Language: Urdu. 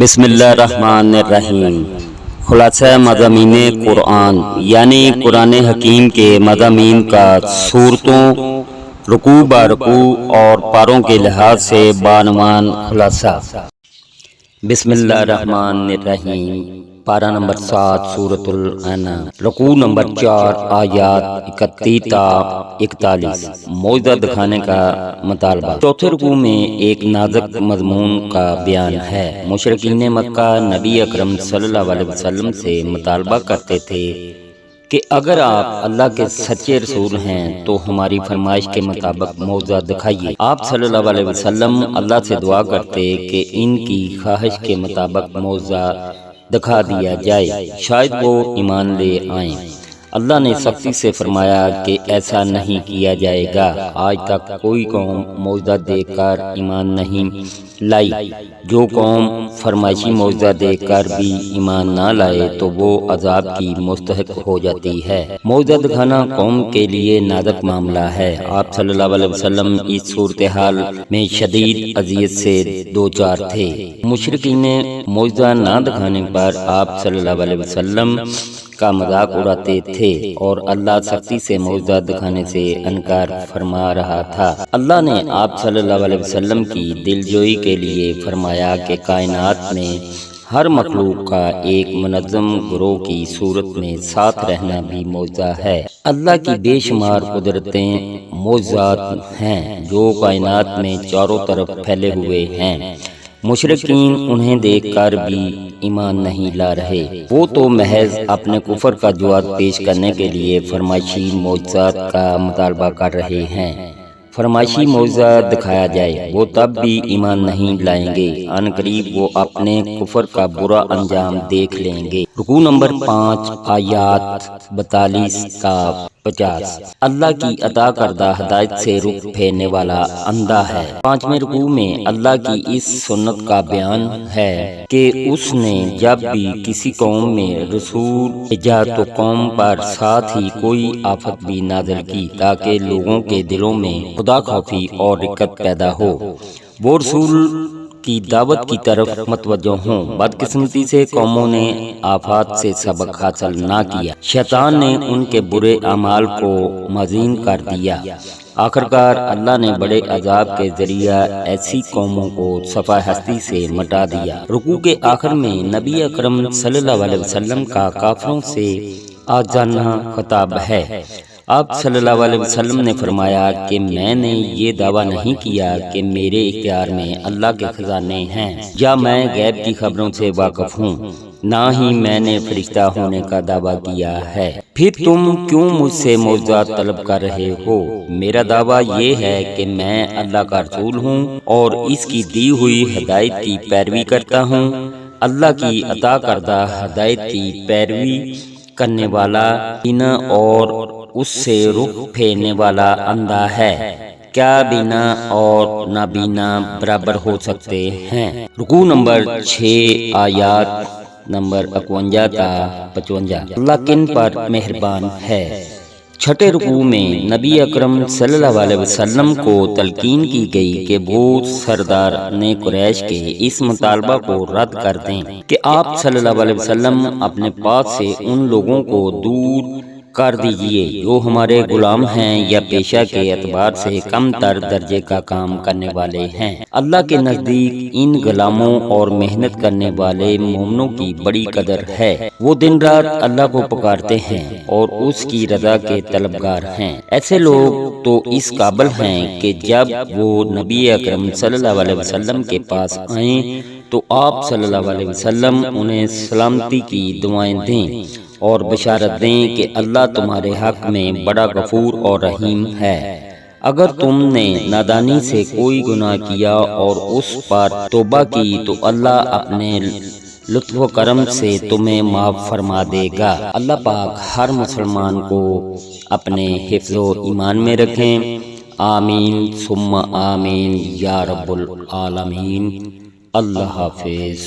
بسم اللہ الرحمن الرحیم۔ خلاصہ مضامین قرآن یعنی قرآن حکیم کے مضامین کا سورتوں، رکوع برکوع اور پاروں کے لحاظ سے بعنوان خلاصہ۔ بسم اللہ الرحمن الرحیم۔ پارہ نمبر 7 سورۃ الانعام، رکوع نمبر 4 آیات 31 تا 41۔ معجزہ دکھانے کا مطالبہ۔ چوتھے رکوع میں ایک نازک مضمون کا بیان ہے۔ مشرکین مکہ نبی اکرم صلی اللہ علیہ وسلم سے مطالبہ کرتے تھے کہ اگر آپ اللہ کے سچے رسول ہیں تو ہماری فرمائش کے مطابق معجزہ دکھائیے۔ آپ صلی اللہ علیہ وسلم اللہ سے دعا کرتے کہ ان کی خواہش کے مطابق معجزہ دکھا دیا جائے، شاید وہ ایمان لے آئیں۔ اللہ نے سختی سے فرمایا کہ ایسا نہیں کیا جائے گا۔ آج تک کوئی قوم معجزہ دیکھ کر ایمان نہیں لائی۔ جو قوم فرمائشی معجزہ دیکھ کر بھی ایمان نہ لائے تو وہ عذاب کی مستحق ہو جاتی ہے۔ معجزہ دکھانا قوم کے لیے نازک معاملہ ہے۔ آپ صلی اللہ علیہ وسلم اس صورتحال میں شدید اذیت سے دوچار تھے۔ مشرکین معجزہ نہ دکھانے پر آپ صلی اللہ علیہ وسلم کا مذاق اڑاتے تھے اور اللہ سختی سے معجزہ دکھانے سے انکار فرما رہا تھا۔ اللہ نے آپ صلی اللہ علیہ وسلم کی دلجوئی کے لیے فرمایا کہ کائنات میں ہر مخلوق کا ایک منظم گروہ کی صورت میں ساتھ رہنا بھی معجزہ ہے۔ اللہ کی بے شمار قدرتیں معجزات ہیں جو کائنات میں چاروں طرف پھیلے ہوئے ہیں۔ مشرکین انہیں دیکھ کر بھی ایمان نہیں لا رہے۔ وہ تو محض اپنے کفر کا جواب پیش کرنے کے لیے فرمائشی معجزات کا مطالبہ کر رہے ہیں۔ فرمائشی معجزہ دکھایا جائے، وہ تب بھی ایمان نہیں لائیں گے۔ ان قریب وہ اپنے کفر کا برا انجام دیکھ لیں گے۔ رکوع نمبر 5 آیات 42 تا 50۔ اللہ کی عطا کردہ ہدایت سے رخ پھیرنے والا اندھا ہے۔ 5ویں رکوع میں اللہ کی اس سنت کا بیان ہے کہ اس نے جب بھی کسی قوم میں رسول بھیجا تو قوم پر ساتھ ہی کوئی آفت بھی نازل کی تاکہ لوگوں کے دلوں میں خدا خوفی اور رقت پیدا ہو، وہ رسول کی دعوت کی طرف متوجہ ہوں۔ بدقسمتی سے قوموں نے آفات سے سبق حاصل نہ کیا، شیطان نے ان کے برے اعمال کو مزین کر دیا۔ آخرکار اللہ نے بڑے عذاب کے ذریعہ ایسی قوموں کو صفحہ ہستی سے مٹا دیا۔ رکوع کے آخر میں نبی اکرم صلی اللہ علیہ وسلم کا کافروں سے آجزانہ خطاب ہے۔ آپ صلی اللہ علیہ وسلم نے فرمایا کہ میں نے یہ دعویٰ نہیں کیا کہ میرے اختیار میں اللہ کے خزانے ہیں یا میں غیب کی خبروں سے واقف ہوں، نہ ہی میں نے فرشتہ ہونے کا دعویٰ کیا ہے۔ پھر تم کیوں مجھ سے معجزات طلب کر رہے ہو؟ میرا دعویٰ یہ ہے کہ میں اللہ کا رسول ہوں اور اس کی دی ہوئی ہدایت کی پیروی کرتا ہوں۔ اللہ کی عطا کردہ ہدایت کی پیروی کرنے والا بینا اور اس سے رخ پھیرنے والا اندھا ہے۔ کیا بینا اور نابینا برابر ہو سکتے ہیں؟ رکوع نمبر 6 آیات نمبر 51 تا 55۔ اللہ کن پر مہربان ہے۔ چھٹے رکوع میں نبی اکرم صلی اللہ علیہ وسلم کو تلقین کی گئی کہ وہ سرداران قریش کے اس مطالبہ کو رد کر دیں کہ آپ صلی اللہ علیہ وسلم اپنے پاس سے ان لوگوں کو دور کر دیجئے جو ہمارے غلام ہیں یا پیشہ کے اعتبار سے کم تر درجے کا کام کرنے والے ہیں۔ اللہ کے نزدیک ان غلاموں اور محنت کرنے والے مومنوں کی بڑی قدر ہے۔ وہ دن رات اللہ کو پکارتے ہیں اور اس کی رضا کے طلبگار ہیں۔ ایسے لوگ تو اس قابل ہیں کہ جب وہ نبی اکرم صلی اللہ علیہ وسلم کے پاس آئیں تو آپ صلی اللہ علیہ وسلم انہیں سلامتی کی دعائیں دیں اور بشارت دیں کہ اللہ تمہارے حق میں بڑا غفور اور رحیم ہے۔ اگر تم نے نادانی سے کوئی گناہ کیا اور اس پر توبہ کی تو اللہ اپنے لطف و کرم سے تمہیں معاف فرما دے گا۔ اللہ پاک ہر مسلمان کو اپنے حفظ و ایمان میں رکھیں۔ آمین ثم آمین یا رب العالمین۔ اللہ حافظ۔